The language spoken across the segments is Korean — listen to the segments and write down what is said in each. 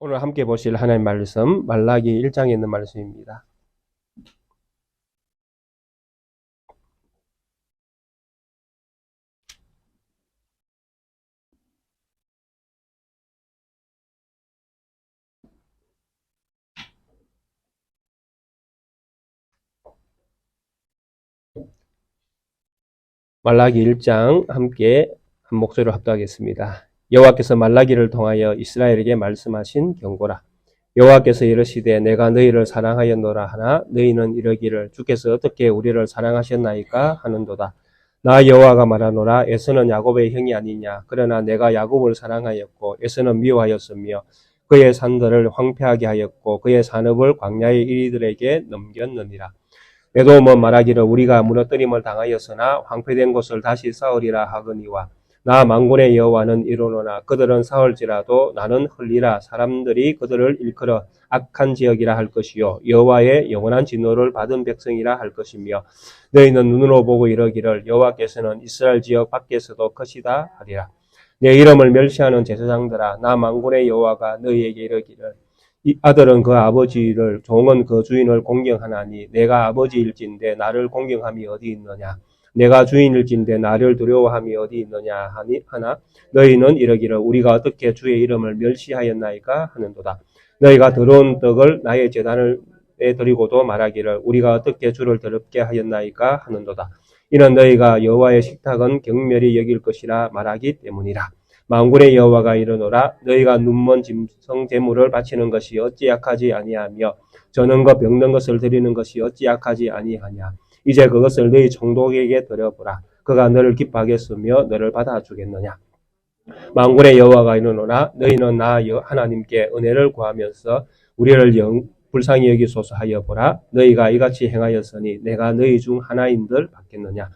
오늘 함께 보실 하나님 말씀, 말라기 1장에 있는 말씀입니다. 말라기 1장 함께 한 목소리로 합독하겠습니다. 여호와께서 말라기를 통하여 이스라엘에게 말씀하신 경고라. 여호와께서 이르시되 내가 너희를 사랑하였노라 하나 너희는 이르기를 주께서 어떻게 우리를 사랑하셨나이까 하는도다. 나 여호와가 말하노라. 에서는 야곱의 형이 아니냐. 그러나 내가 야곱을 사랑하였고 에서는 미워하였으며 그의 산들을 황폐하게 하였고 그의 산업을 광야의 이리들에게 넘겼느니라. 에돔은 말하기를 우리가 무너뜨림을 당하였으나 황폐된 곳을 다시 쌓으리라 하거니와 나 만군의 여호와는 이르노라. 그들은 쌓을지라도 나는 흘리라. 사람들이 그들을 일컬어 악한 지역이라 할 것이요 여호와의 영원한 진노를 받은 백성이라 할 것이며 너희는 눈으로 보고 이르기를 여호와께서는 이스라엘 지역 밖에서도 크시다 하리라. 내 이름을 멸시하는 제사장들아 나 만군의 여호와가 너희에게 이르기를 이 아들은 그 아버지를 종은 그 주인을 공경하나니 내가 아버지일진데 나를 공경함이 어디 있느냐. 내가 주인일진데 나를 두려워함이 어디 있느냐 하나 너희는 이르기를 우리가 어떻게 주의 이름을 멸시하였나이까 하는도다. 너희가 더러운 떡을 나의 제단에 드리고도 말하기를 우리가 어떻게 주를 더럽게 하였나이까 하는도다. 이는 너희가 여호와의 식탁은 경멸히 여길 것이라 말하기 때문이라. 만군의 여호와가 이르노라. 너희가 눈먼 짐승 제물을 바치는 것이 어찌 약하지 아니하며 저는 것 병든 것을 드리는 것이 어찌 약하지 아니하냐. 이제 그것을 너희 총독에게 드려보라. 그가 너를 기뻐하겠으며 너를 받아주겠느냐. 만군의 여호와가 이르노라. 너희는 나 하나님께 은혜를 구하면서 우리를 불쌍히 여기소서 하여 보라. 너희가 이같이 행하였으니 내가 너희 중 하나인들 받겠느냐.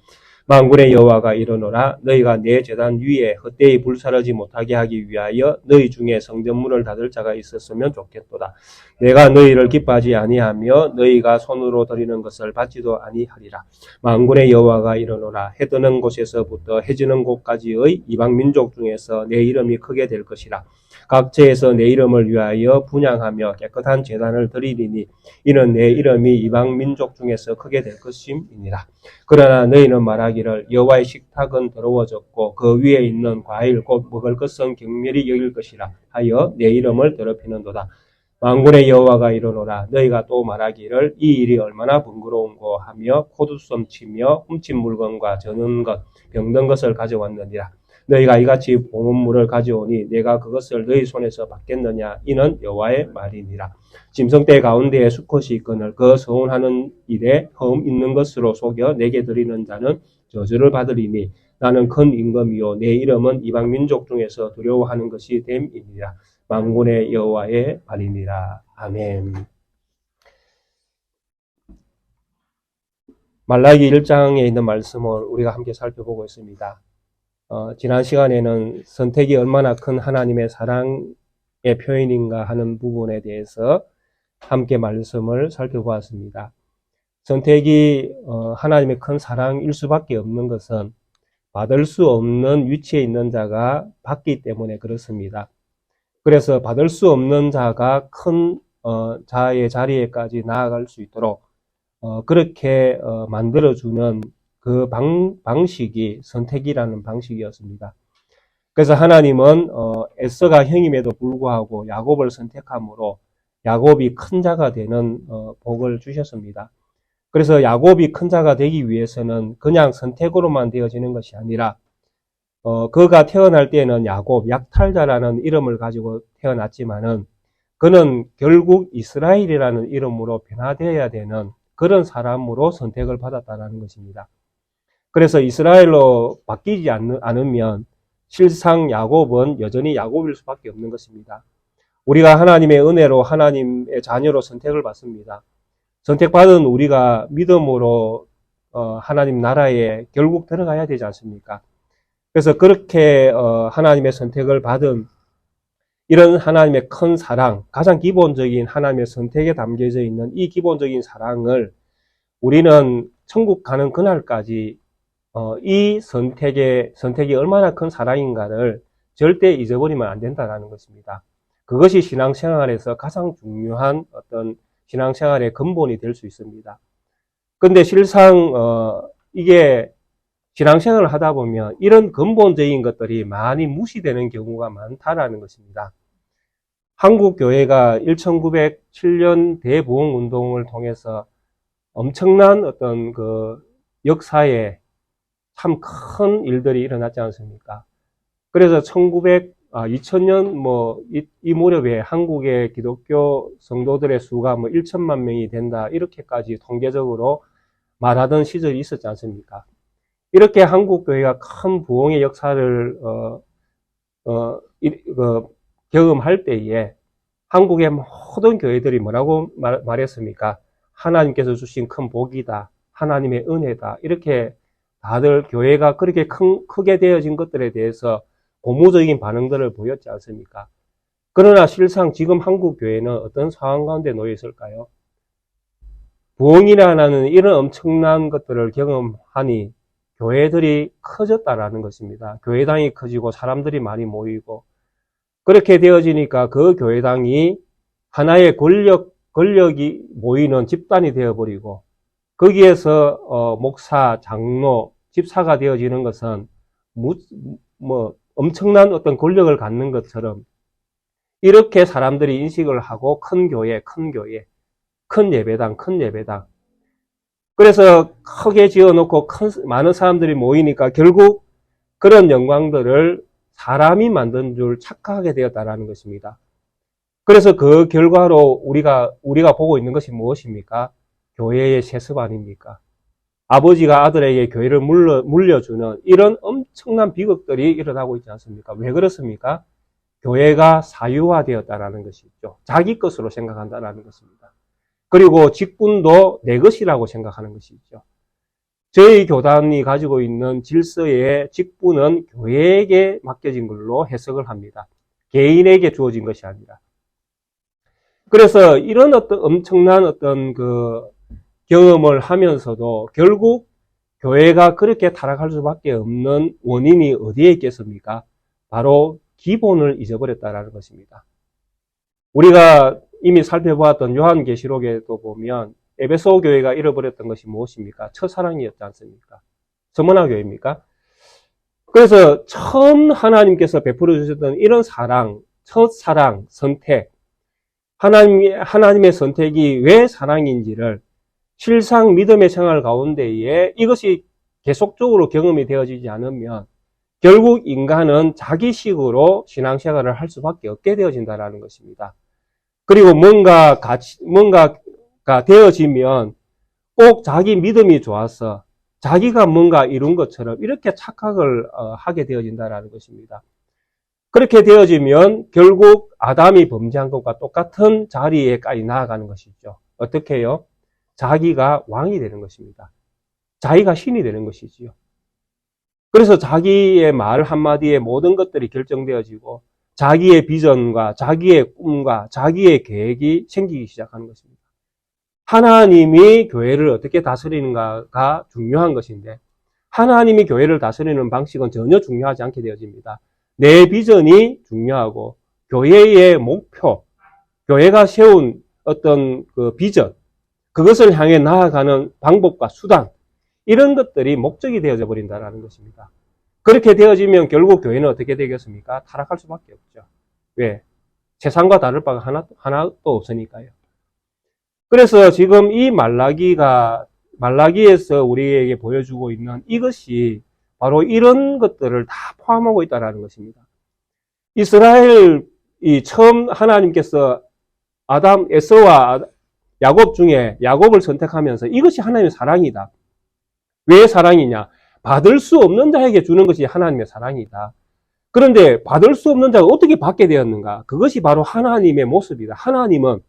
만군의 여호와가 이르노라. 너희가 내 제단 위에 헛되이 불사르지 못하게 하기 위하여 너희 중에 성전문을 닫을 자가 있었으면 좋겠도다. 내가 너희를 기뻐하지 아니하며 너희가 손으로 드리는 것을 받지도 아니하리라. 만군의 여호와가 이르노라. 해 뜨는 곳에서부터 해 지는 곳까지의 이방 민족 중에서 내 이름이 크게 될 것이라. 각처에서 내 이름을 위하여 분향하며 깨끗한 제단을 드리리니 이는 내 이름이 이방 민족 중에서 크게 될 것임이니라. 그러나 너희는 말하기를 여호와의 식탁은 더러워졌고 그 위에 있는 과일 곧 먹을 것은 경멸히 여길 것이라 하여 내 이름을 더럽히는도다. 만군의 여호와가 이르노라. 너희가 또 말하기를 이 일이 얼마나 번거로운고 하며 코두섬 치며 훔친 물건과 저는 것 병든 것을 가져왔느니라. 너희가 이같이 봉헌물을 가져오니 내가 그것을 너희 손에서 받겠느냐. 이는 여호와의 말이니라. 짐승떼 가운데에 수컷이 있거늘 그 서운하는 일에 허음 있는 것으로 속여 내게 드리는 자는 저주를 받으리니 나는 큰 임금이요 내 이름은 이방 민족 중에서 두려워하는 것이 됨이니라. 만군의 여호와의 말이니라. 아멘. 말라기 1장에 있는 말씀을 우리가 함께 살펴보고 있습니다. 지난 시간에는 선택이 얼마나 큰 하나님의 사랑의 표현인가 하는 부분에 대해서 함께 말씀을 살펴보았습니다. 선택이 하나님의 큰 사랑일 수밖에 없는 것은 받을 수 없는 위치에 있는 자가 받기 때문에 그렇습니다. 그래서 받을 수 없는 자가 큰 자의 자리에까지 나아갈 수 있도록 그렇게 만들어주는 그 방식이 선택이라는 방식이었습니다. 그래서 하나님은 에서가 형임에도 불구하고 야곱을 선택함으로 야곱이 큰 자가 되는 복을 주셨습니다. 그래서 야곱이 큰 자가 되기 위해서는 그냥 선택으로만 되어지는 것이 아니라 그가 태어날 때에는 야곱, 약탈자라는 이름을 가지고 태어났지만은 그는 결국 이스라엘이라는 이름으로 변화되어야 되는 그런 사람으로 선택을 받았다는 것입니다. 그래서 이스라엘로 바뀌지 않으면 실상 야곱은 여전히 야곱일 수밖에 없는 것입니다. 우리가 하나님의 은혜로 하나님의 자녀로 선택을 받습니다. 선택받은 우리가 믿음으로 하나님 나라에 결국 들어가야 되지 않습니까? 그래서 그렇게 하나님의 선택을 받은 이런 하나님의 큰 사랑, 가장 기본적인 하나님의 선택에 담겨져 있는 이 기본적인 사랑을 우리는 천국 가는 그날까지 이 선택이 얼마나 큰 사랑인가를 절대 잊어버리면 안 된다는 것입니다. 그것이 신앙생활에서 가장 중요한 어떤 신앙생활의 근본이 될 수 있습니다. 근데 실상 이게 신앙생활을 하다 보면 이런 근본적인 것들이 많이 무시되는 경우가 많다라는 것입니다. 한국 교회가 1907년 대부흥운동을 통해서 엄청난 어떤 그 역사에 참 큰 일들이 일어났지 않습니까? 그래서 2000년 이 무렵에 한국의 기독교 성도들의 수가 1천만 명이 된다 이렇게까지 통계적으로 말하던 시절이 있었지 않습니까? 이렇게 한국 교회가 큰 부흥의 역사를 경험할 때에 한국의 모든 교회들이 뭐라고 말했습니까? 하나님께서 주신 큰 복이다. 하나님의 은혜다. 이렇게 다들 교회가 그렇게 크게 되어진 것들에 대해서 고무적인 반응들을 보였지 않습니까? 그러나 실상 지금 한국 교회는 어떤 상황 가운데 놓여 있을까요? 부흥이라는 이런 엄청난 것들을 경험하니 교회들이 커졌다라는 것입니다. 교회당이 커지고 사람들이 많이 모이고 그렇게 되어지니까 그 교회당이 하나의 권력이 모이는 집단이 되어버리고 거기에서 목사, 장로, 집사가 되어지는 것은 엄청난 어떤 권력을 갖는 것처럼 이렇게 사람들이 인식을 하고 큰 교회, 큰 예배당. 그래서 크게 지어놓고 많은 사람들이 모이니까 결국 그런 영광들을 사람이 만든 줄 착각하게 되었다라는 것입니다. 그래서 그 결과로 우리가 보고 있는 것이 무엇입니까? 교회의 세습 아닙니까? 아버지가 아들에게 교회를 물려주는 이런 엄청난 비극들이 일어나고 있지 않습니까? 왜 그렇습니까? 교회가 사유화되었다라는 것이죠. 자기 것으로 생각한다라는 것입니다. 그리고 직분도 내 것이라고 생각하는 것이죠. 저희 교단이 가지고 있는 질서의 직분은 교회에게 맡겨진 걸로 해석을 합니다. 개인에게 주어진 것이 아니라. 그래서 이런 엄청난 경험을 하면서도 결국 교회가 그렇게 타락할 수밖에 없는 원인이 어디에 있겠습니까? 바로 기본을 잊어버렸다는 것입니다. 우리가 이미 살펴보았던 요한계시록에도 보면 에베소 교회가 잃어버렸던 것이 무엇입니까? 첫사랑이었지 않습니까? 서머나 교회입니까? 그래서 처음 하나님께서 베풀어 주셨던 이런 사랑, 첫사랑, 선택, 하나님의 선택이 왜 사랑인지를 실상 믿음의 생활 가운데에 이것이 계속적으로 경험이 되어지지 않으면 결국 인간은 자기식으로 신앙생활을 할 수밖에 없게 되어진다는 것입니다. 그리고 뭔가가 되어지면 꼭 자기 믿음이 좋아서 자기가 뭔가 이룬 것처럼 이렇게 착각을 하게 되어진다는 것입니다. 그렇게 되어지면 결국 아담이 범죄한 것과 똑같은 자리에까지 나아가는 것이죠. 어떻게 해요? 자기가 왕이 되는 것입니다. 자기가 신이 되는 것이지요. 그래서 자기의 말 한마디에 모든 것들이 결정되어지고 자기의 비전과 자기의 꿈과 자기의 계획이 생기기 시작하는 것입니다. 하나님이 교회를 어떻게 다스리는가가 중요한 것인데 하나님이 교회를 다스리는 방식은 전혀 중요하지 않게 되어집니다. 내 비전이 중요하고 교회의 목표, 교회가 세운 어떤 그 비전, 그것을 향해 나아가는 방법과 수단, 이런 것들이 목적이 되어져 버린다는 것입니다. 그렇게 되어지면 결국 교회는 어떻게 되겠습니까? 타락할 수밖에 없죠. 왜? 세상과 다를 바가 하나도 없으니까요. 그래서 지금 이 말라기에서 우리에게 보여주고 있는 이것이 바로 이런 것들을 다 포함하고 있다는 것입니다. 이스라엘이 처음 하나님께서 에서와 야곱 중에 야곱을 선택하면서 이것이 하나님의 사랑이다. 왜 사랑이냐? 받을 수 없는 자에게 주는 것이 하나님의 사랑이다. 그런데 받을 수 없는 자가 어떻게 받게 되었는가? 그것이 바로 하나님의 모습이다. 하나님은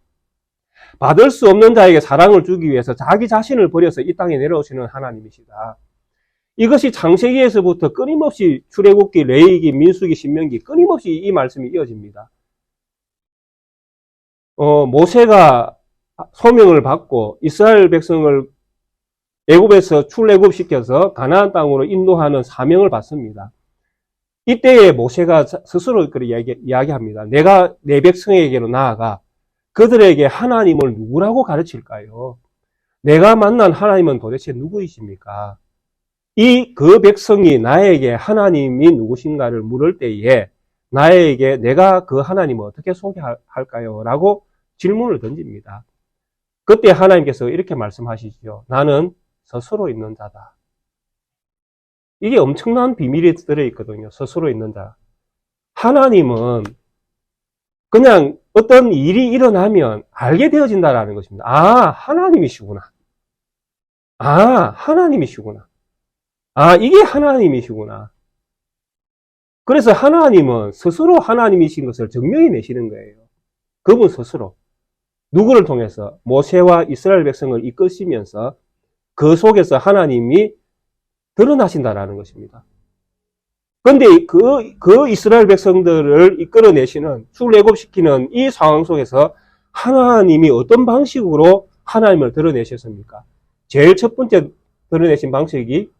받을 수 없는 자에게 사랑을 주기 위해서 자기 자신을 버려서 이 땅에 내려오시는 하나님이시다. 이것이 창세기에서부터 끊임없이 출애굽기, 레위기, 민수기, 신명기 끊임없이 이 말씀이 이어집니다. 모세가 소명을 받고 이스라엘 백성을 애굽에서 출애굽시켜서 가나안 땅으로 인도하는 사명을 받습니다. 이때에 모세가 스스로 그렇게 이야기합니다. 내가 내 백성에게로 나아가 그들에게 하나님을 누구라고 가르칠까요? 내가 만난 하나님은 도대체 누구이십니까? 그 백성이 나에게 하나님이 누구신가를 물을 때에 나에게 내가 그 하나님을 어떻게 소개할까요? 라고 질문을 던집니다. 그때 하나님께서 이렇게 말씀하시죠. 나는 스스로 있는 자다. 이게 엄청난 비밀이 들어있거든요. 스스로 있는 자. 하나님은 그냥 어떤 일이 일어나면 알게 되어진다라는 것입니다. 아, 하나님이시구나. 아, 하나님이시구나. 아, 이게 하나님이시구나. 그래서 하나님은 스스로 하나님이신 것을 증명해 내시는 거예요. 그분 스스로. 누구를 통해서? 모세와 이스라엘 백성을 이끄시면서 그 속에서 하나님이 드러나신다라는 것입니다. 그런데 그 이스라엘 백성들을 이끌어내시는, 출애굽시키는 이 상황 속에서 하나님이 어떤 방식으로 하나님을 드러내셨습니까? 제일 첫 번째 드러내신 방식이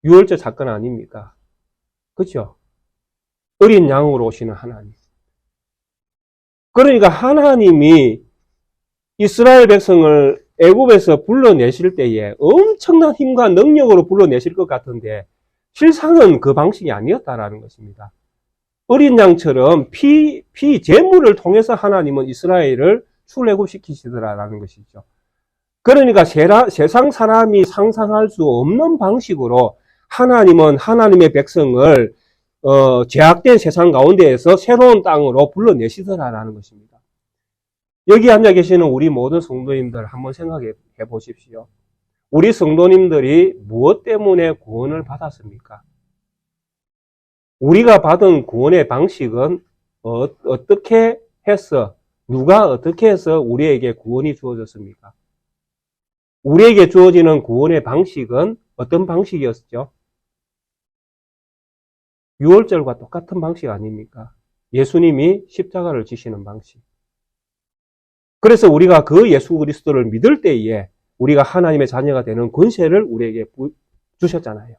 유월절 사건 아닙니까? 그렇죠? 어린 양으로 오시는 하나님. 그러니까 하나님이 이스라엘 백성을 애굽에서 불러내실 때에 엄청난 힘과 능력으로 불러내실 것 같은데 실상은 그 방식이 아니었다라는 것입니다. 어린 양처럼 제물을 통해서 하나님은 이스라엘을 출애굽시키시더라라는 것이죠. 그러니까 세상 사람이 상상할 수 없는 방식으로 하나님은 하나님의 백성을 제약된 세상 가운데에서 새로운 땅으로 불러내시더라라는 것입니다. 여기 앉아 계시는 우리 모든 성도님들 한번 생각해 보십시오. 우리 성도님들이 무엇 때문에 구원을 받았습니까? 우리가 받은 구원의 방식은 어떻게 해서, 누가 어떻게 해서 우리에게 구원이 주어졌습니까? 우리에게 주어지는 구원의 방식은 어떤 방식이었죠? 유월절과 똑같은 방식 아닙니까? 예수님이 십자가를 지시는 방식. 그래서 우리가 그 예수 그리스도를 믿을 때에 우리가 하나님의 자녀가 되는 권세를 우리에게 주셨잖아요.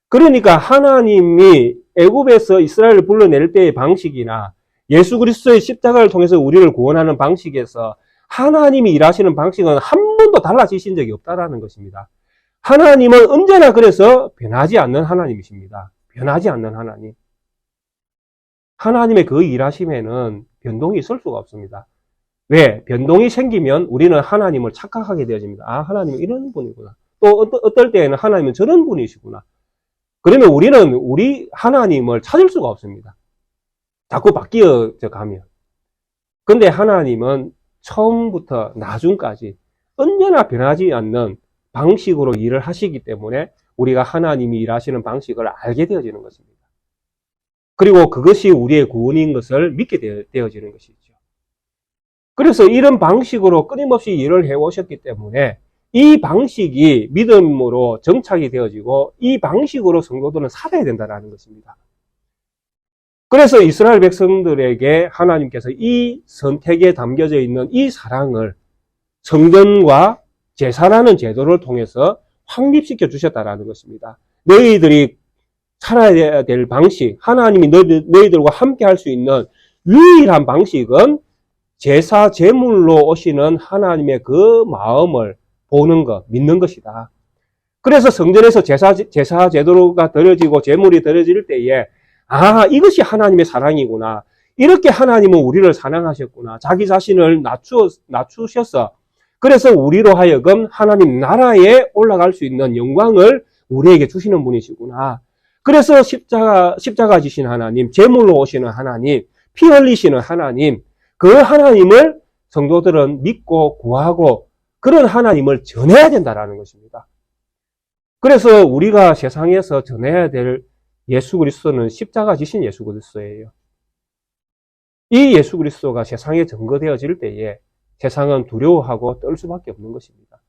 그러니까 하나님이 애굽에서 이스라엘을 불러낼 때의 방식이나 예수 그리스도의 십자가를 통해서 우리를 구원하는 방식에서 하나님이 일하시는 방식은 한 번도 달라지신 적이 없다라는 것입니다. 하나님은 언제나 그래서 변하지 않는 하나님이십니다. 변하지 않는 하나님. 하나님의 그 일하심에는 변동이 있을 수가 없습니다. 왜? 변동이 생기면 우리는 하나님을 착각하게 되어집니다. 아, 하나님은 이런 분이구나. 또 어떨 때에는 하나님은 저런 분이시구나. 그러면 우리는 우리 하나님을 찾을 수가 없습니다. 자꾸 바뀌어 가면. 근데 하나님은 처음부터 나중까지 언제나 변하지 않는 방식으로 일을 하시기 때문에 우리가 하나님이 일하시는 방식을 알게 되어지는 것입니다. 그리고 그것이 우리의 구원인 것을 믿게 되어지는 것이죠. 그래서 이런 방식으로 끊임없이 일을 해오셨기 때문에 이 방식이 믿음으로 정착이 되어지고 이 방식으로 성도들은 살아야 된다는 것입니다. 그래서 이스라엘 백성들에게 하나님께서 이 선택에 담겨져 있는 이 사랑을 성전과 제사라는 제도를 통해서 확립시켜 주셨다는 것입니다. 너희들이 살아야 될 방식, 하나님이 너희들과 함께 할 수 있는 유일한 방식은 제사, 제물로 오시는 하나님의 그 마음을 보는 것, 믿는 것이다. 그래서 성전에서 제사 제도가 드려지고 제물이 드려질 때에 아, 이것이 하나님의 사랑이구나. 이렇게 하나님은 우리를 사랑하셨구나. 자기 자신을 낮추셔서 그래서 우리로 하여금 하나님 나라에 올라갈 수 있는 영광을 우리에게 주시는 분이시구나. 그래서 십자가 지신 하나님, 제물로 오시는 하나님, 피 흘리시는 하나님, 그 하나님을 성도들은 믿고 구하고 그런 하나님을 전해야 된다는 것입니다. 그래서 우리가 세상에서 전해야 될 예수 그리스도는 십자가 지신 예수 그리스도예요. 이 예수 그리스도가 세상에 증거되어질 때에 세상은 두려워하고 떨 수밖에 없는 것입니다.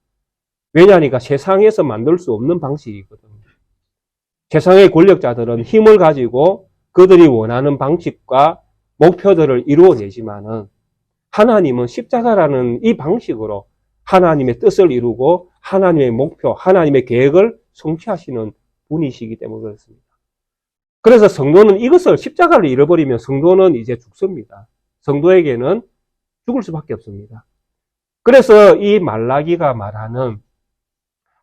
왜냐하니까 세상에서 만들 수 없는 방식이거든요. 세상의 권력자들은 힘을 가지고 그들이 원하는 방식과 목표들을 이루어내지만은 하나님은 십자가라는 이 방식으로 하나님의 뜻을 이루고 하나님의 목표, 하나님의 계획을 성취하시는 분이시기 때문에 그렇습니다. 그래서 성도는 이것을 십자가를 잃어버리면 성도는 이제 죽습니다. 성도에게는 죽을 수밖에 없습니다. 그래서 이 말라기가 말하는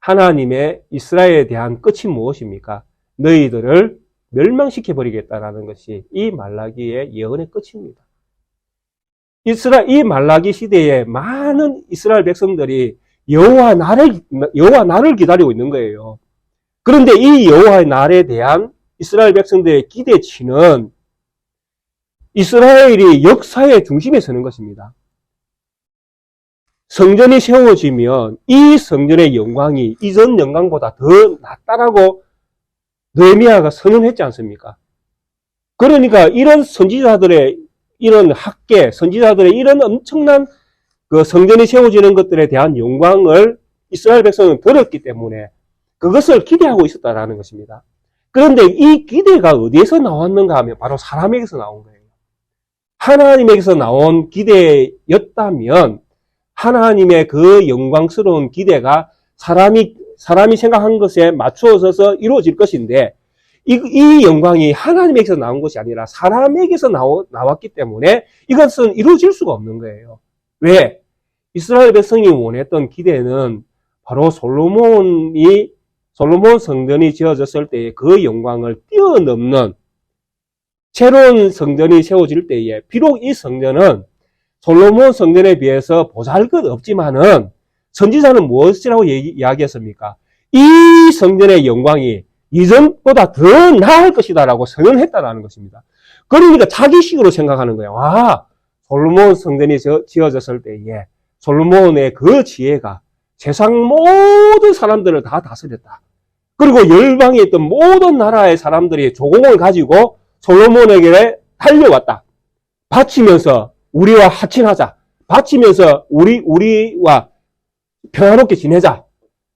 하나님의 이스라엘에 대한 끝이 무엇입니까? 너희들을 멸망시켜버리겠다라는 것이 이 말라기의 예언의 끝입니다. 이 말라기 시대에 많은 이스라엘 백성들이 여호와 나를 기다리고 있는 거예요. 그런데 이 여호와의 날에 대한 이스라엘 백성들의 기대치는 이스라엘이 역사의 중심에 서는 것입니다. 성전이 세워지면 이 성전의 영광이 이전 영광보다 더 낫다라고 느헤미야가 선언했지 않습니까? 그러니까 이런 선지자들의 이런 학계, 선지자들의 이런 엄청난 그 성전이 세워지는 것들에 대한 영광을 이스라엘 백성은 들었기 때문에 그것을 기대하고 있었다라는 것입니다. 그런데 이 기대가 어디에서 나왔는가 하면 바로 사람에게서 나온 거예요. 하나님에게서 나온 기대였다면 하나님의 그 영광스러운 기대가 사람이 생각한 것에 맞추어서 이루어질 것인데 이 영광이 하나님에게서 나온 것이 아니라 사람에게서 나왔기 때문에 이것은 이루어질 수가 없는 거예요. 왜? 이스라엘 백성이 원했던 기대는 바로 솔로몬 성전이 지어졌을 때의 그 영광을 뛰어넘는 새로운 성전이 세워질 때에 비록 이 성전은 솔로몬 성전에 비해서 보잘것없지만은 선지자는 무엇이라고 이야기했습니까? 이 성전의 영광이 이전보다 더 나을 것이다라고 선언했다라는 것입니다. 그러니까 자기식으로 생각하는 거예요. 솔로몬 성전이 지어졌을 때에 솔로몬의 그 지혜가 세상 모든 사람들을 다 다스렸다. 그리고 열방에 있던 모든 나라의 사람들이 조공을 가지고 솔로몬에게 달려왔다. 바치면서 우리와 하친하자. 바치면서 우리와 평화롭게 지내자.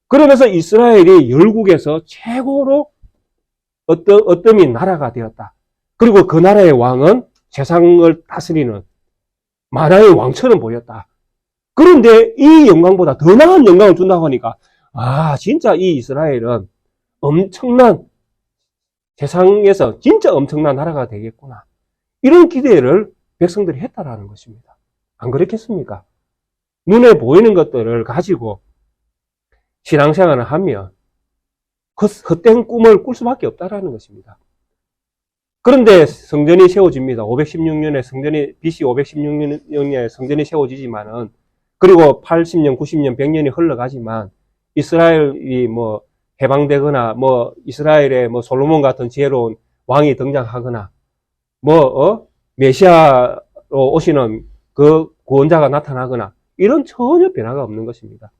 그러면서 이스라엘이 열국에서 최고로 어떠미 나라가 되었다. 그리고 그 나라의 왕은 세상을 다스리는 만왕의 왕처럼 보였다. 그런데 이 영광보다 더 나은 영광을 준다고 하니까 진짜 이 이스라엘은 엄청난 세상에서 진짜 엄청난 나라가 되겠구나. 이런 기대를 백성들이 했다라는 것입니다. 안 그렇겠습니까? 눈에 보이는 것들을 가지고 신앙생활을 하면 헛된 꿈을 꿀 수밖에 없다라는 것입니다. 그런데 성전이 세워집니다. 516년에 BC 516년에 성전이 세워지지만은, 그리고 80년, 90년, 100년이 흘러가지만, 이스라엘이 해방되거나, 이스라엘에 솔로몬 같은 지혜로운 왕이 등장하거나, 메시아로 오시는 그 구원자가 나타나거나, 이런 전혀 변화가 없는 것입니다.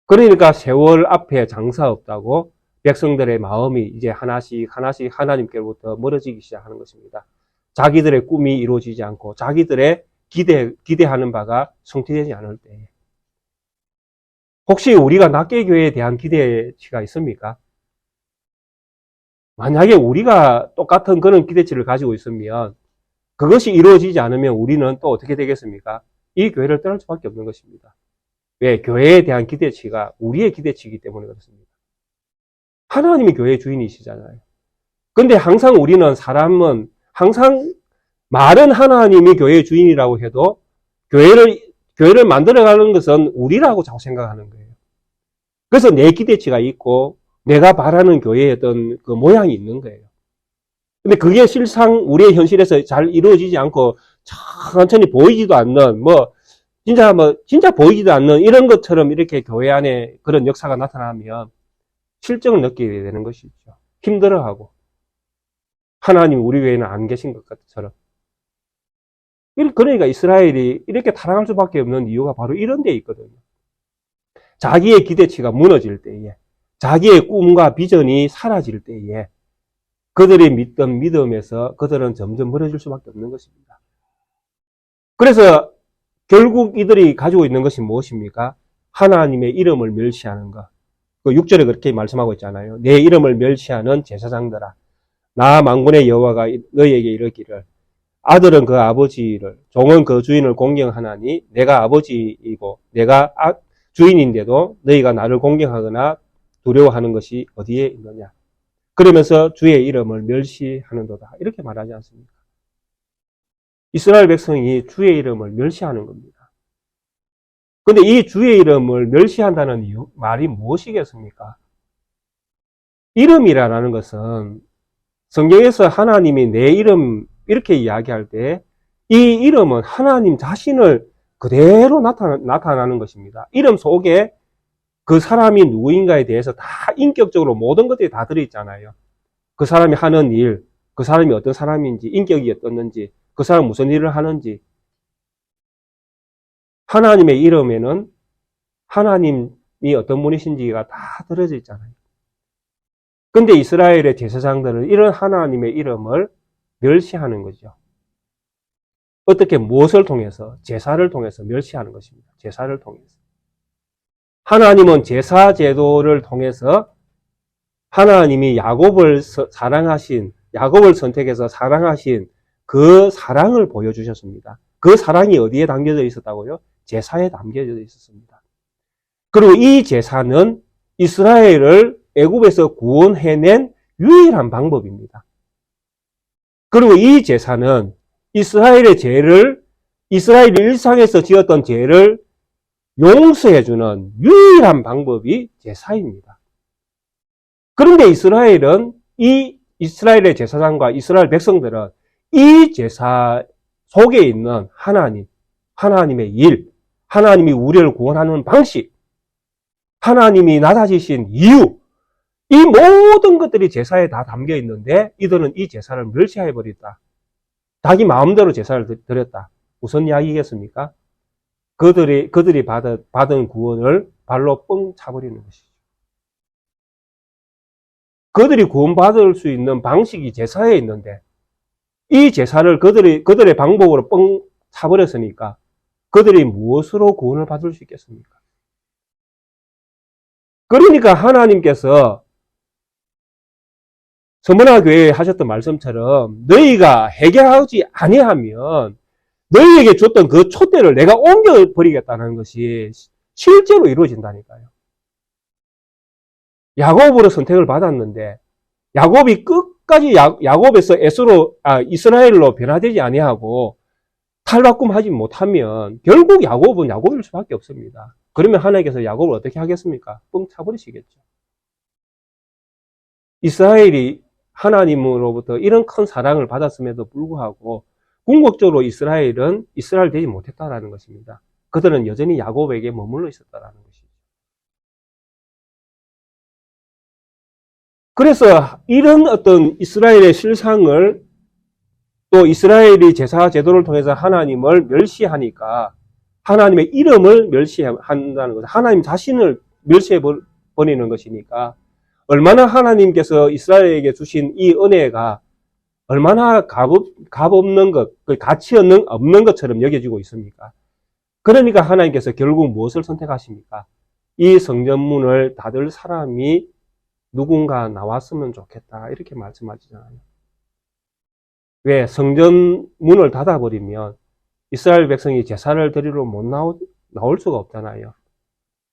그러니까 세월 앞에 장사 없다고 백성들의 마음이 이제 하나씩 하나님께로부터 멀어지기 시작하는 것입니다. 자기들의 꿈이 이루어지지 않고 자기들의 기대하는 바가 성취되지 않을 때, 혹시 우리가 낱개교회에 대한 기대치가 있습니까? 만약에 우리가 똑같은 그런 기대치를 가지고 있으면 그것이 이루어지지 않으면 우리는 또 어떻게 되겠습니까? 이 교회를 떠날 수밖에 없는 것입니다. 왜? 교회에 대한 기대치가 우리의 기대치이기 때문에 그렇습니다. 하나님이 교회의 주인이시잖아요. 근데 항상 사람은 항상 말은 하나님이 교회의 주인이라고 해도 교회를 만들어가는 것은 우리라고 자꾸 생각하는 거예요. 그래서 내 기대치가 있고 내가 바라는 교회의 어떤 그 모양이 있는 거예요. 근데 그게 실상 우리의 현실에서 잘 이루어지지 않고 천천히 보이지도 않는 진짜 보이지도 않는 이런 것처럼 이렇게 교회 안에 그런 역사가 나타나면 실정을 느끼게 되는 것이죠. 힘들어하고 하나님 우리 교회는 안 계신 것처럼. 그러니까 이스라엘이 이렇게 타락할 수밖에 없는 이유가 바로 이런 데 있거든요. 자기의 기대치가 무너질 때에, 자기의 꿈과 비전이 사라질 때에 그들이 믿던 믿음에서 그들은 점점 멀어질 수밖에 없는 것입니다. 그래서 결국 이들이 가지고 있는 것이 무엇입니까? 하나님의 이름을 멸시하는 것. 그 6절에 그렇게 말씀하고 있잖아요. 내 이름을 멸시하는 제사장들아, 나 만군의 여호와가 너희에게 이르기를, 아들은 그 아버지를, 종은 그 주인을 공경하나니 내가 아버지이고 내가 주인인데도 너희가 나를 공경하거나 두려워하는 것이 어디에 있느냐. 그러면서 주의 이름을 멸시하는도다. 이렇게 말하지 않습니까? 이스라엘 백성이 주의 이름을 멸시하는 겁니다. 근데 이 주의 이름을 멸시한다는 말이 무엇이겠습니까? 이름이라는 것은 성경에서 하나님이 내 이름 이렇게 이야기할 때 이 이름은 하나님 자신을 그대로 나타나는 것입니다. 이름 속에 그 사람이 누구인가에 대해서 다 인격적으로 모든 것들이 다 들어있잖아요. 그 사람이 하는 일, 그 사람이 어떤 사람인지, 인격이 어떻는지, 그 사람이 무슨 일을 하는지. 하나님의 이름에는 하나님이 어떤 분이신지가 다 들어져 있잖아요. 근데 이스라엘의 제사장들은 이런 하나님의 이름을 멸시하는 거죠. 어떻게 무엇을 통해서? 제사를 통해서 멸시하는 것입니다. 제사를 통해서. 하나님은 제사 제도를 통해서 하나님이 야곱을 선택해서 사랑하신 그 사랑을 보여주셨습니다. 그 사랑이 어디에 담겨져 있었다고요? 제사에 담겨져 있었습니다. 그리고 이 제사는 이스라엘을 애굽에서 구원해낸 유일한 방법입니다. 그리고 이 제사는 이스라엘의 죄를, 이스라엘 일상에서 지었던 죄를 용서해주는 유일한 방법이 제사입니다. 그런데 이스라엘의 제사장과 이스라엘 백성들은 이 제사 속에 있는 하나님의 일, 하나님이 우리를 구원하는 방식, 하나님이 낮아지신 이유, 이 모든 것들이 제사에 다 담겨 있는데 이들은 이 제사를 멸시해버렸다. 자기 마음대로 제사를 드렸다. 무슨 이야기겠습니까? 그들이 받은 구원을 발로 뻥 차버리는 것이죠. 그들이 구원받을 수 있는 방식이 제사에 있는데 이 제사를 그들의 방법으로 뻥 차버렸으니까 그들이 무엇으로 구원을 받을 수 있겠습니까? 그러니까 하나님께서 서머나 교회에 하셨던 말씀처럼 너희가 해결하지 아니하면 너희에게 줬던 그 촛대를 내가 옮겨버리겠다는 것이 실제로 이루어진다니까요. 야곱으로 선택을 받았는데 야곱이 끝까지 야곱에서 이스라엘로 변화되지 아니하고 탈바꿈하지 못하면 결국 야곱은 야곱일 수밖에 없습니다. 그러면 하나님께서 야곱을 어떻게 하겠습니까? 뻥 차버리시겠죠. 이스라엘이 하나님으로부터 이런 큰 사랑을 받았음에도 불구하고 궁극적으로 이스라엘은 이스라엘 되지 못했다라는 것입니다. 그들은 여전히 야곱에게 머물러 있었다라는 것이죠. 그래서 이런 어떤 이스라엘의 실상을 또 이스라엘이 제사 제도를 통해서 하나님을 멸시하니까 하나님의 이름을 멸시한다는 것, 하나님 자신을 멸시해버리는 것이니까 얼마나 하나님께서 이스라엘에게 주신 이 은혜가 얼마나 값없는 것, 가치 없는 것처럼 여겨지고 있습니까? 그러니까 하나님께서 결국 무엇을 선택하십니까? 이 성전문을 닫을 사람이 누군가 나왔으면 좋겠다. 이렇게 말씀하시잖아요. 왜? 성전문을 닫아버리면 이스라엘 백성이 제사를 드리러 못 나올 수가 없잖아요.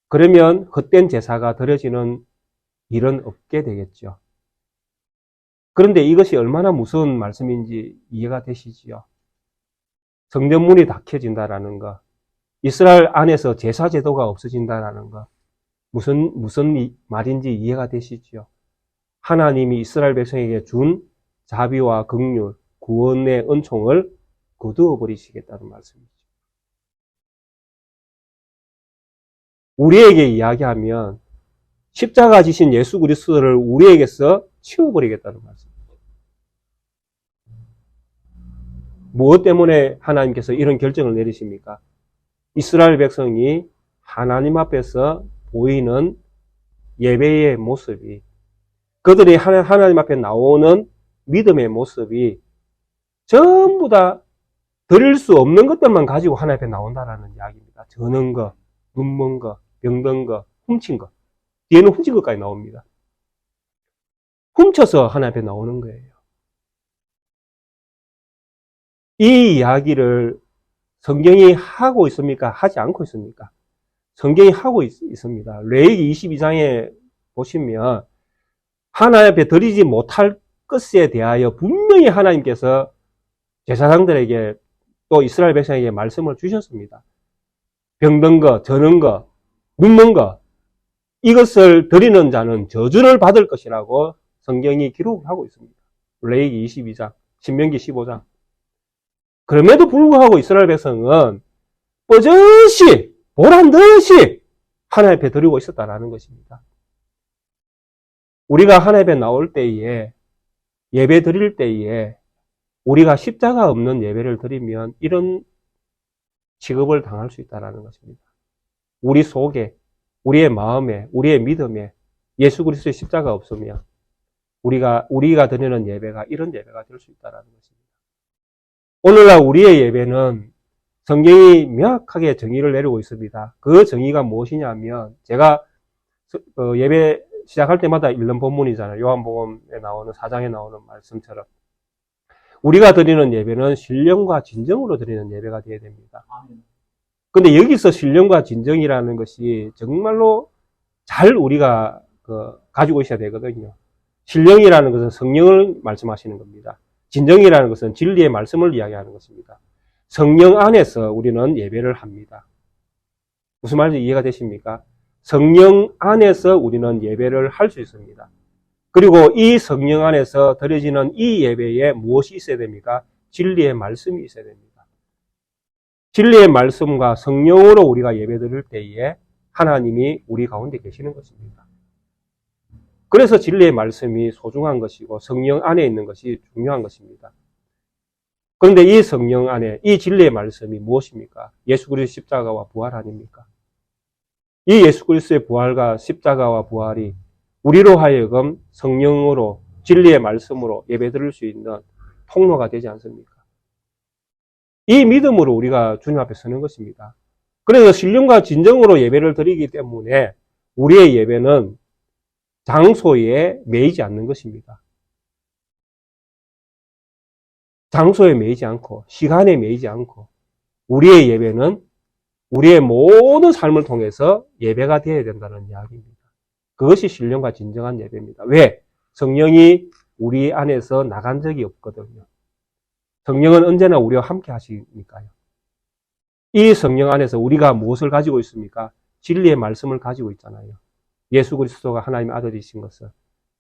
그러면 헛된 제사가 드려지는 일은 없게 되겠죠. 그런데 이것이 얼마나 무서운 말씀인지 이해가 되시지요? 성전문이 닫혀진다라는 것, 이스라엘 안에서 제사 제도가 없어진다라는 것, 무슨 말인지 이해가 되시지요? 하나님이 이스라엘 백성에게 준 자비와 긍휼, 구원의 은총을 거두어 버리시겠다는 말씀이죠. 우리에게 이야기하면 십자가 지신 예수 그리스도를 우리에게서 치워버리겠다는 말씀이죠. 무엇 때문에 하나님께서 이런 결정을 내리십니까? 이스라엘 백성이 하나님 앞에서 보이는 예배의 모습이, 그들이 하나님 앞에 나오는 믿음의 모습이 전부 다 드릴 수 없는 것들만 가지고 하나님 앞에 나온다라는 이야기입니다. 저는 거, 눈먼 거, 병든 거, 훔친 거. 뒤에는 훔친 것까지 나옵니다. 훔쳐서 하나님 앞에 나오는 거예요. 이 이야기를 성경이 하고 있습니까? 하지 않고 있습니까? 성경이 하고 있습니다. 레위기 22장에 보시면 하나님 앞에 드리지 못할 것에 대하여 분명히 하나님께서 제사장들에게 또 이스라엘 백성에게 말씀을 주셨습니다. 병든 거, 저는 거, 눕는 거, 이것을 드리는 자는 저주를 받을 것이라고 성경이 기록을 하고 있습니다. 레위기 22장, 신명기 15장. 그럼에도 불구하고 이스라엘 백성은 버젓이 보란 듯이 하나님 앞에 드리고 있었다라는 것입니다. 우리가 하나님 앞에 나올 때에, 예배 드릴 때에 우리가 십자가 없는 예배를 드리면 이런 취급을 당할 수 있다는 것입니다. 우리 속에, 우리의 마음에, 우리의 믿음에 예수 그리스도의 십자가 없으면 우리가 드리는 예배가 이런 예배가 될 수 있다는 것입니다. 오늘날 우리의 예배는 성경이 명확하게 정의를 내리고 있습니다. 그 정의가 무엇이냐면, 제가 예배 시작할 때마다 읽는 본문이잖아요. 요한복음에 나오는 4장에 나오는 말씀처럼 우리가 드리는 예배는 신령과 진정으로 드리는 예배가 되어야 됩니다. 근데 여기서 신령과 진정이라는 것이 정말로 잘 우리가 가지고 있어야 되거든요. 신령이라는 것은 성령을 말씀하시는 겁니다. 진정이라는 것은 진리의 말씀을 이야기하는 것입니다. 성령 안에서 우리는 예배를 합니다. 무슨 말인지 이해가 되십니까? 성령 안에서 우리는 예배를 할 수 있습니다. 그리고 이 성령 안에서 드려지는 이 예배에 무엇이 있어야 됩니까? 진리의 말씀이 있어야 됩니다. 진리의 말씀과 성령으로 우리가 예배 드릴 때에 하나님이 우리 가운데 계시는 것입니다. 그래서 진리의 말씀이 소중한 것이고 성령 안에 있는 것이 중요한 것입니다. 그런데 이 성령 안에 이 진리의 말씀이 무엇입니까? 예수 그리스도의 십자가와 부활 아닙니까? 이 예수 그리스도의 부활과 십자가와 부활이 우리로 하여금 성령으로 진리의 말씀으로 예배드릴 수 있는 통로가 되지 않습니까? 이 믿음으로 우리가 주님 앞에 서는 것입니다. 그래서 신령과 진정으로 예배를 드리기 때문에 우리의 예배는 장소에 매이지 않는 것입니다. 장소에 매이지 않고 시간에 매이지 않고 우리의 예배는 우리의 모든 삶을 통해서 예배가 되어야 된다는 이야기입니다. 그것이 신령과 진정한 예배입니다. 왜? 성령이 우리 안에서 나간 적이 없거든요. 성령은 언제나 우리와 함께 하시니까요. 이 성령 안에서 우리가 무엇을 가지고 있습니까? 진리의 말씀을 가지고 있잖아요. 예수 그리스도가 하나님의 아들이신 것을,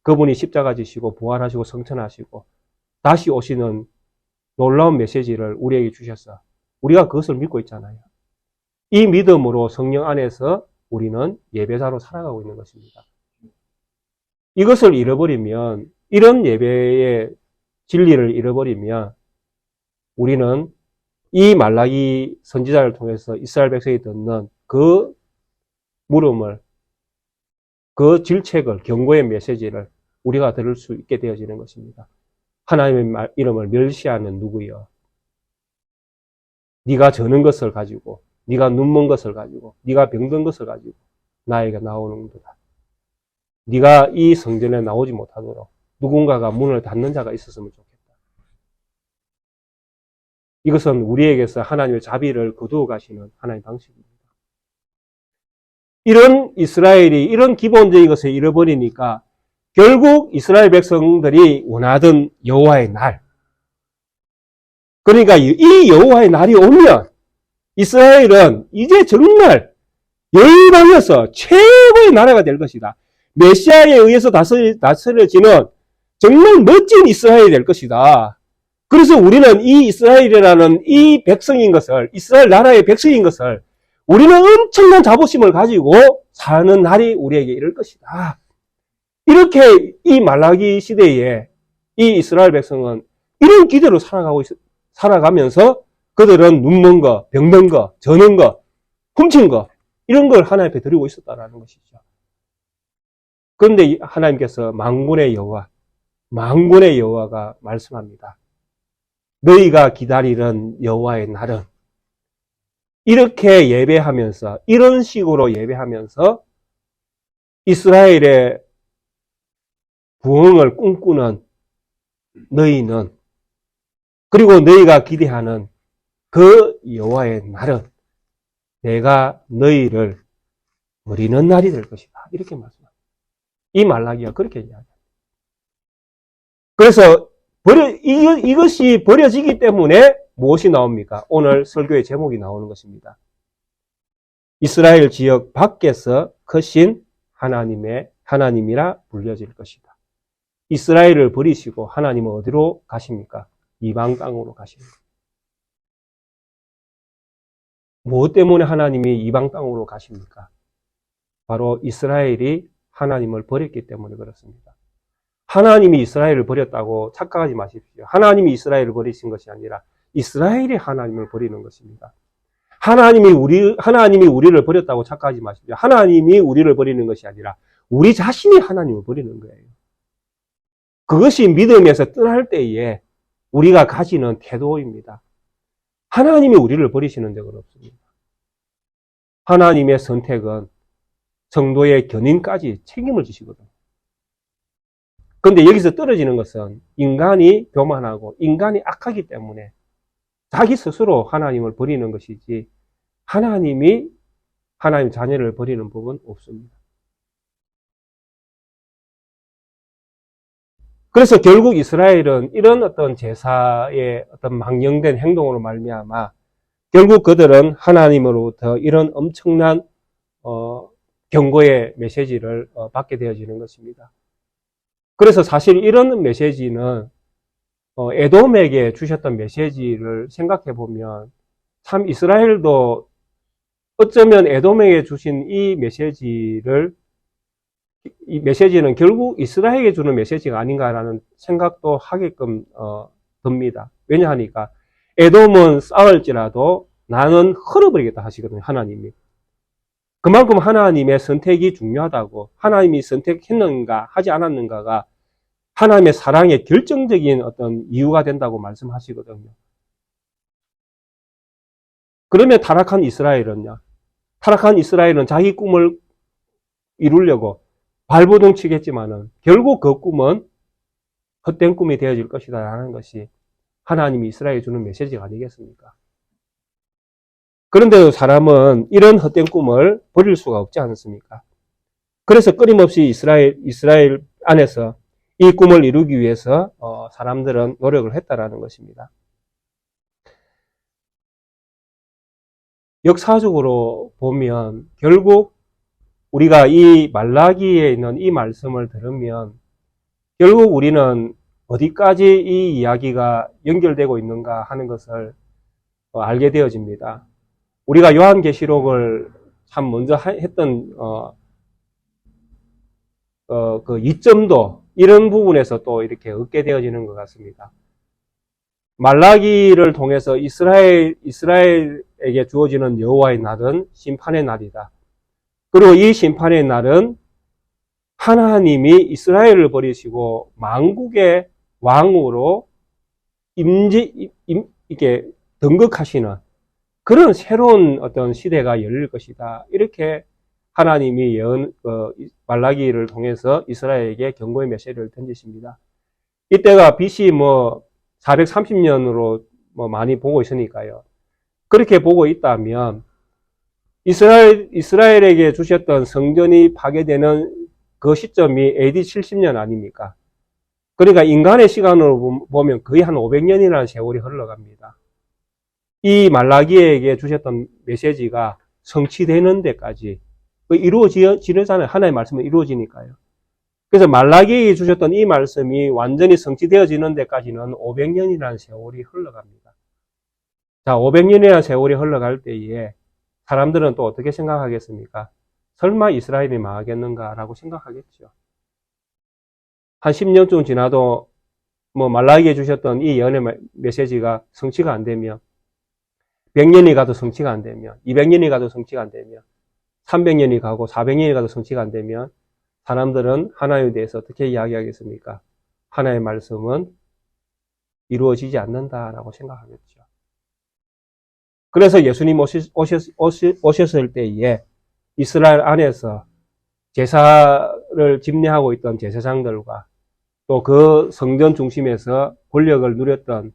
그분이 십자가 지시고 부활하시고 성천하시고 다시 오시는 놀라운 메시지를 우리에게 주셔서 우리가 그것을 믿고 있잖아요. 이 믿음으로 성령 안에서 우리는 예배자로 살아가고 있는 것입니다. 이것을 잃어버리면, 이런 예배의 진리를 잃어버리면 우리는 이 말라기 선지자를 통해서 이스라엘 백성이 듣는 그 물음을, 그 질책을, 경고의 메시지를 우리가 들을 수 있게 되어지는 것입니다. 하나님의 이름을 멸시하는 누구여? 네가 저는 것을 가지고, 네가 눈먼 것을 가지고, 네가 병든 것을 가지고 나에게 나오는도다. 네가 이 성전에 나오지 못하도록 누군가가 문을 닫는 자가 있었으면 좋겠다. 이것은 우리에게서 하나님의 자비를 거두어 가시는 하나님의 방식입니다. 이런 이스라엘이 이런 기본적인 것을 잃어버리니까 결국 이스라엘 백성들이 원하던 여호와의 날, 그러니까 이 여호와의 날이 오면 이스라엘은 이제 정말 열방에서 최고의 나라가 될 것이다. 메시아에 의해서 다스려지는 정말 멋진 이스라엘이 될 것이다. 그래서 우리는 이 이스라엘이라는 이 백성인 것을, 이스라엘 나라의 백성인 것을 우리는 엄청난 자부심을 가지고 사는 날이 우리에게 이를 것이다. 이렇게 이 말라기 시대에 이 이스라엘 백성은 이런 기대로 살아가면서 그들은 눈먼 거, 병든 거, 저는 거, 훔친 거, 이런 걸 하나님 앞에 드리고 있었다는 것이죠. 그런데 하나님께서 만군의 여호와가 말씀합니다. 너희가 기다리는 여호와의 날은, 이렇게 예배하면서, 이런 식으로 예배하면서 이스라엘의 부흥을 꿈꾸는 너희는, 그리고 너희가 기대하는 그 여호와의 날은 내가 너희를 버리는 날이 될 것이다. 이렇게 말씀합니다. 이 말라기가 그렇게 이야기합니다. 그래서 이것이 버려지기 때문에 무엇이 나옵니까? 오늘 설교의 제목이 나오는 것입니다. 이스라엘 지역 밖에서 크신 하나님이라 불려질 것이다. 이스라엘을 버리시고 하나님은 어디로 가십니까? 이방 땅으로 가십니다. 무엇 때문에 하나님이 이방 땅으로 가십니까? 바로 이스라엘이 하나님을 버렸기 때문에 그렇습니다. 하나님이 이스라엘을 버렸다고 착각하지 마십시오. 하나님이 이스라엘을 버리신 것이 아니라 이스라엘이 하나님을 버리는 것입니다. 하나님이 우리를 버렸다고 착각하지 마십시오. 하나님이 우리를 버리는 것이 아니라 우리 자신이 하나님을 버리는 거예요. 그것이 믿음에서 떠날 때에 우리가 가지는 태도입니다. 하나님이 우리를 버리시는 적은 없습니다. 하나님의 선택은 성도의 견인까지 책임을 지시거든요. 그런데 여기서 떨어지는 것은 인간이 교만하고 인간이 악하기 때문에 자기 스스로 하나님을 버리는 것이지 하나님이 하나님 자녀를 버리는 법은 없습니다. 그래서 결국 이스라엘은 이런 어떤 제사의 어떤 망령된 행동으로 말미암아 결국 그들은 하나님으로부터 이런 엄청난 경고의 메시지를 받게 되어지는 것입니다. 그래서 사실 이런 메시지는 에돔에게 주셨던 메시지를 생각해 보면 참 이스라엘도 어쩌면 에돔에게 주신 이 메시지는 결국 이스라엘에게 주는 메시지가 아닌가라는 생각도 하게끔 듭니다. 왜냐하니까 에돔은 싸울지라도 나는 흘러버리겠다 하시거든요. 하나님이. 그만큼 하나님의 선택이 중요하다고, 하나님이 선택했는가 하지 않았는가가 하나님의 사랑의 결정적인 어떤 이유가 된다고 말씀하시거든요. 그러면 타락한 이스라엘은요. 타락한 이스라엘은 자기 꿈을 이루려고 발버둥 치겠지만은 결국 그 꿈은 헛된 꿈이 되어질 것이다 라는 것이 하나님이 이스라엘에 주는 메시지가 아니겠습니까? 그런데도 사람은 이런 헛된 꿈을 버릴 수가 없지 않습니까? 그래서 끊임없이 이스라엘 안에서 이 꿈을 이루기 위해서 사람들은 노력을 했다라는 것입니다. 역사적으로 보면 결국 우리가 이 말라기에 있는 이 말씀을 들으면 결국 우리는 어디까지 이 이야기가 연결되고 있는가 하는 것을 알게 되어집니다. 우리가 요한계시록을 참 먼저 했던 그 이점도 이런 부분에서 또 이렇게 얻게 되어지는 것 같습니다. 말라기를 통해서 이스라엘에게 주어지는 여호와의 날은 심판의 날이다. 그리고 이 심판의 날은 하나님이 이스라엘을 버리시고 만국의 왕으로 이렇게 등극하시는 그런 새로운 어떤 시대가 열릴 것이다. 이렇게 하나님이 말라기를 통해서 이스라엘에게 경고의 메시지를 던지십니다. 이때가 BC 430년으로 많이 보고 있으니까요. 그렇게 보고 있다면 이스라엘에게 주셨던 성전이 파괴되는 그 시점이 AD 70년 아닙니까? 그러니까 인간의 시간으로 보면 거의 한 500년이라는 세월이 흘러갑니다. 이 말라기에게 주셨던 메시지가 성취되는 데까지 이루어지잖아요. 하나님의 말씀은 이루어지니까요. 그래서 말라기에게 주셨던 이 말씀이 완전히 성취되어지는 데까지는 500년이라는 세월이 흘러갑니다. 자, 500년이라는 세월이 흘러갈 때에 사람들은 또 어떻게 생각하겠습니까? 설마 이스라엘이 망하겠는가라고 생각하겠죠. 한 10년쯤 지나도 말라기에 주셨던 이 예언의 메시지가 성취가 안 되면 100년이 가도 성취가 안 되면 200년이 가도 성취가 안 되면 300년이 가고 400년이 가도 성취가 안 되면 사람들은 하나님에 대해서 어떻게 이야기하겠습니까? 하나님의 말씀은 이루어지지 않는다라고 생각하겠죠. 그래서 예수님 오셨을 때에 이스라엘 안에서 제사를 집례하고 있던 제사장들과 또 그 성전 중심에서 권력을 누렸던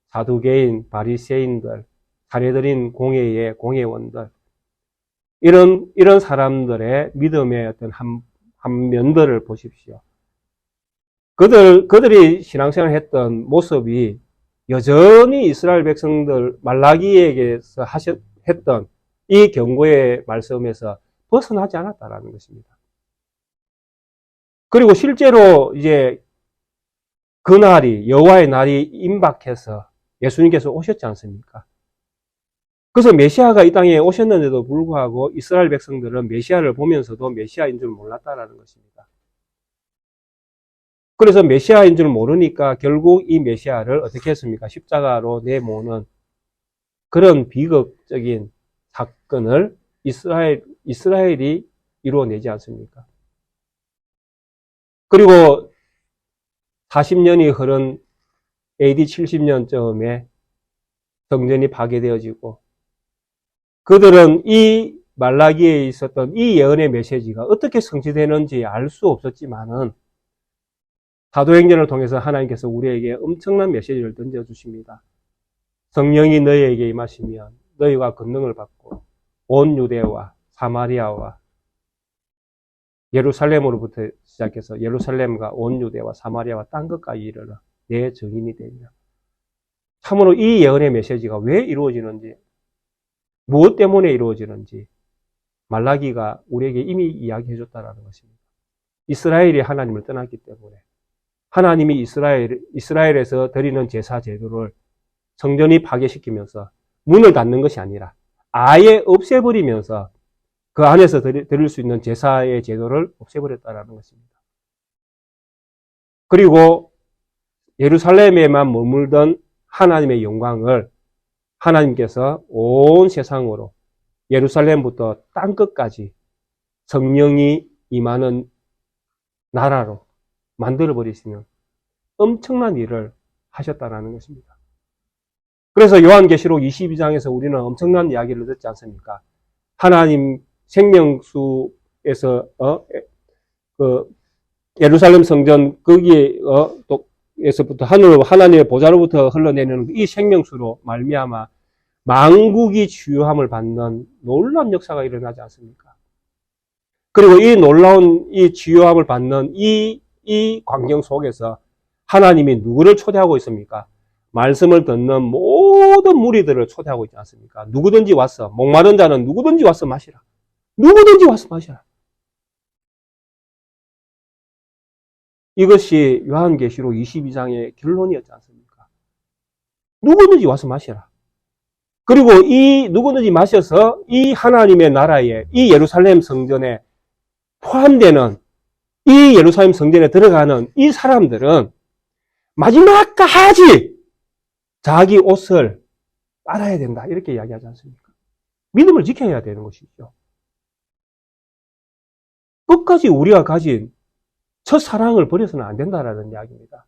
사두개인, 바리새인들, 사례들인 공회의 공회원들 이런 사람들의 믿음의 어떤 면들을 보십시오. 그들이 신앙생활을 했던 모습이 여전히 이스라엘 백성들 말라기에게서 했던 이 경고의 말씀에서 벗어나지 않았다라는 것입니다. 그리고 실제로 이제 그날이 여호와의 날이 임박해서 예수님께서 오셨지 않습니까? 그래서 메시아가 이 땅에 오셨는데도 불구하고 이스라엘 백성들은 메시아를 보면서도 메시아인 줄 몰랐다라는 것입니다. 그래서 메시아인 줄 모르니까 결국 이 메시아를 어떻게 했습니까? 십자가로 내모는 그런 비극적인 사건을 이스라엘이 이루어내지 않습니까? 그리고 40년이 흐른 AD 70년쯤에 성전이 파괴되어지고 그들은 이 말라기에 있었던 이 예언의 메시지가 어떻게 성취되는지 알 수 없었지만은 사도행전을 통해서 하나님께서 우리에게 엄청난 메시지를 던져주십니다. 성령이 너희에게 임하시면 너희가 권능을 받고 온 유대와 사마리아와 예루살렘으로부터 시작해서 예루살렘과 온 유대와 사마리아와 땅 끝까지 이르러 내 증인이 되리라. 참으로 이 예언의 메시지가 왜 이루어지는지, 무엇 때문에 이루어지는지 말라기가 우리에게 이미 이야기해 줬다는 것입니다. 이스라엘이 하나님을 떠났기 때문에 하나님이 이스라엘에서 드리는 제사 제도를 성전이 파괴시키면서 문을 닫는 것이 아니라 아예 없애버리면서 그 안에서 드릴 수 있는 제사의 제도를 없애버렸다는 것입니다. 그리고 예루살렘에만 머물던 하나님의 영광을 하나님께서 온 세상으로 예루살렘부터 땅끝까지 성령이 임하는 나라로 만들어버리시는 엄청난 일을 하셨다는 것입니다. 그래서 요한계시록 22장에서 우리는 엄청난 이야기를 듣지 않습니까? 하나님 생명수에서 예루살렘 성전 거기에서부터 하나님의 보좌로부터 흘러내리는 이 생명수로 말미암아 만국이 주요함을 받는 놀라운 역사가 일어나지 않습니까? 그리고 이 놀라운 이 주요함을 받는 이 광경 속에서 하나님이 누구를 초대하고 있습니까? 말씀을 듣는 모든 무리들을 초대하고 있지 않습니까? 누구든지 와서, 목마른 자는 누구든지 와서 마시라. 누구든지 와서 마시라. 이것이 요한계시록 22장의 결론이었지 않습니까? 누구든지 와서 마시라. 그리고 이 누구든지 마셔서 이 하나님의 나라에, 이 예루살렘 성전에 포함되는 이 예루살렘 성전에 들어가는 이 사람들은 마지막까지 자기 옷을 빨아야 된다. 이렇게 이야기하지 않습니까? 믿음을 지켜야 되는 것이죠. 끝까지 우리가 가진 첫 사랑을 버려서는 안 된다라는 이야기입니다.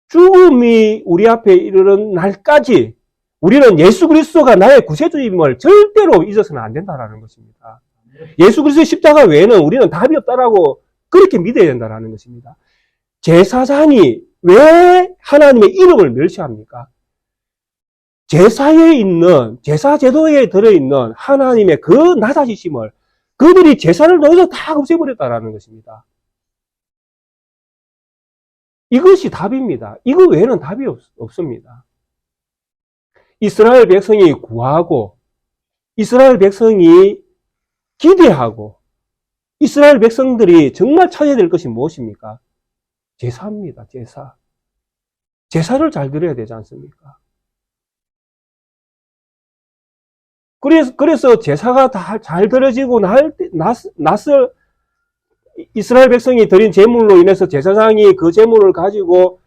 죽음이 우리 앞에 이르는 날까지 우리는 예수 그리스도가 나의 구세주임을 절대로 잊어서는 안 된다라는 것입니다. 예수 그리스도의 십자가 외에는 우리는 답이 없다라고 그렇게 믿어야 된다라는 것입니다. 제사장이 왜 하나님의 이름을 멸시합니까? 제사에 있는, 제사 제도에 들어있는 하나님의 그 낮아지심을 그들이 제사를 넣어서 다 없애버렸다라는 것입니다. 이것이 답입니다. 이거 외에는 답이 없습니다. 이스라엘 백성이 구하고, 이스라엘 백성이 기대하고, 이스라엘 백성들이 정말 찾아야 될 것이 무엇입니까? 제사입니다. 제사. 제사를 잘 드려야 되지 않습니까? 그래서 제사가 다 잘 드려지고 나서 이스라엘 백성이 드린 제물로 인해서 제사장이 그 제물을 가지고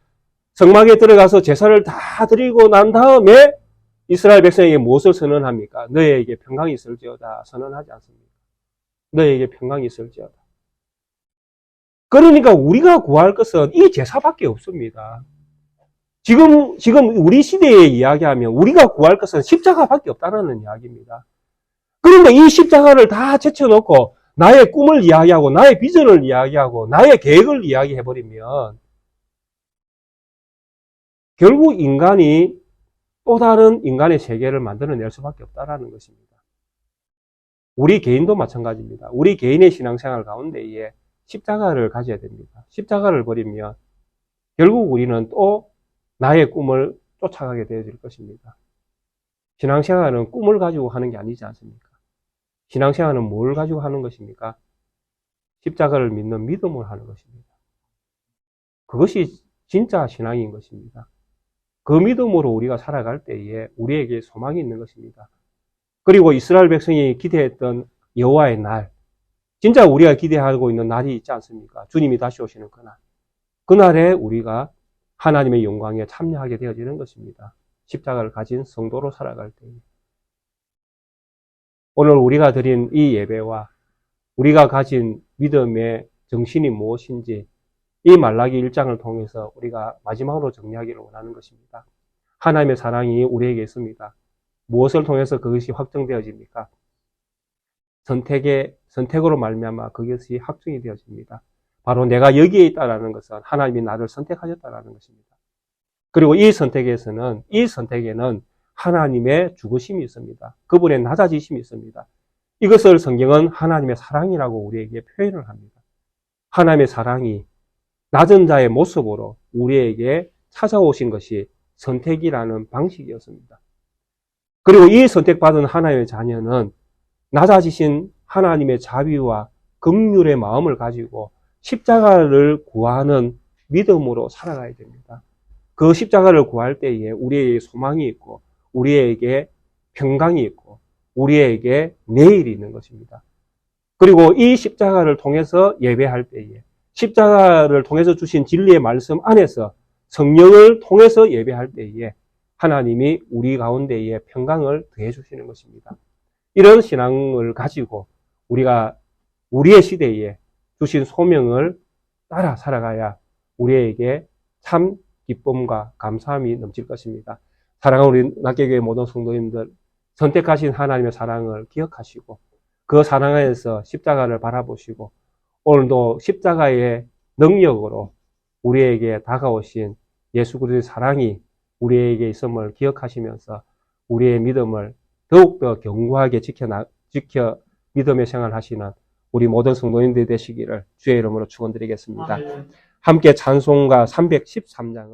성막에 들어가서 제사를 다 드리고 난 다음에 이스라엘 백성에게 무엇을 선언합니까? 너희에게 평강이 있을지어다 선언하지 않습니까? 너희에게 평강이 있을지어다. 그러니까 우리가 구할 것은 이 제사밖에 없습니다. 지금 우리 시대에 이야기하면 우리가 구할 것은 십자가밖에 없다는 이야기입니다. 그런데 이 십자가를 다 제쳐놓고 나의 꿈을 이야기하고 나의 비전을 이야기하고 나의 계획을 이야기해버리면 결국 인간이 또 다른 인간의 세계를 만들어낼 수밖에 없다는 것입니다. 우리 개인도 마찬가지입니다. 우리 개인의 신앙생활 가운데에 십자가를 가져야 됩니다. 십자가를 버리면 결국 우리는 또 나의 꿈을 쫓아가게 되어질 것입니다. 신앙생활은 꿈을 가지고 하는 게 아니지 않습니까? 신앙생활은 뭘 가지고 하는 것입니까? 십자가를 믿는 믿음을 하는 것입니다. 그것이 진짜 신앙인 것입니다. 그 믿음으로 우리가 살아갈 때에 우리에게 소망이 있는 것입니다. 그리고 이스라엘 백성이 기대했던 여호와의 날, 진짜 우리가 기대하고 있는 날이 있지 않습니까? 주님이 다시 오시는 그날. 그날에 우리가 하나님의 영광에 참여하게 되어지는 것입니다. 십자가를 가진 성도로 살아갈 때에. 오늘 우리가 드린 이 예배와 우리가 가진 믿음의 정신이 무엇인지 이 말라기 1장을 통해서 우리가 마지막으로 정리하기를 원하는 것입니다. 하나님의 사랑이 우리에게 있습니다. 무엇을 통해서 그것이 확정되어집니까? 선택으로 말미암아 그것이 확정이 되어집니다. 바로 내가 여기에 있다라는 것은 하나님이 나를 선택하셨다라는 것입니다. 그리고 이 선택에는 하나님의 죽으심이 있습니다. 그분의 낮아지심이 있습니다. 이것을 성경은 하나님의 사랑이라고 우리에게 표현을 합니다. 하나님의 사랑이 낮은 자의 모습으로 우리에게 찾아오신 것이 선택이라는 방식이었습니다. 그리고 이 선택받은 하나님의 자녀는 낮아지신 하나님의 자비와 긍휼의 마음을 가지고 십자가를 구하는 믿음으로 살아가야 됩니다. 그 십자가를 구할 때에 우리에게 소망이 있고 우리에게 평강이 있고 우리에게 내일이 있는 것입니다. 그리고 이 십자가를 통해서 예배할 때에 십자가를 통해서 주신 진리의 말씀 안에서 성령을 통해서 예배할 때에 하나님이 우리 가운데에 평강을 더해 주시는 것입니다. 이런 신앙을 가지고 우리가 우리의 시대에 주신 소명을 따라 살아가야 우리에게 참 기쁨과 감사함이 넘칠 것입니다. 사랑하는 우리 낫게교회 모든 성도님들, 선택하신 하나님의 사랑을 기억하시고 그 사랑 안에서 십자가를 바라보시고 오늘도 십자가의 능력으로 우리에게 다가오신 예수 그리스도의 사랑이 우리에게 있음을 기억하시면서 우리의 믿음을 더욱더 견고하게 지켜 믿음의 생활을 하시는 우리 모든 성도님들이 되시기를 주의 이름으로 축원드리겠습니다. 함께 찬송가 313장을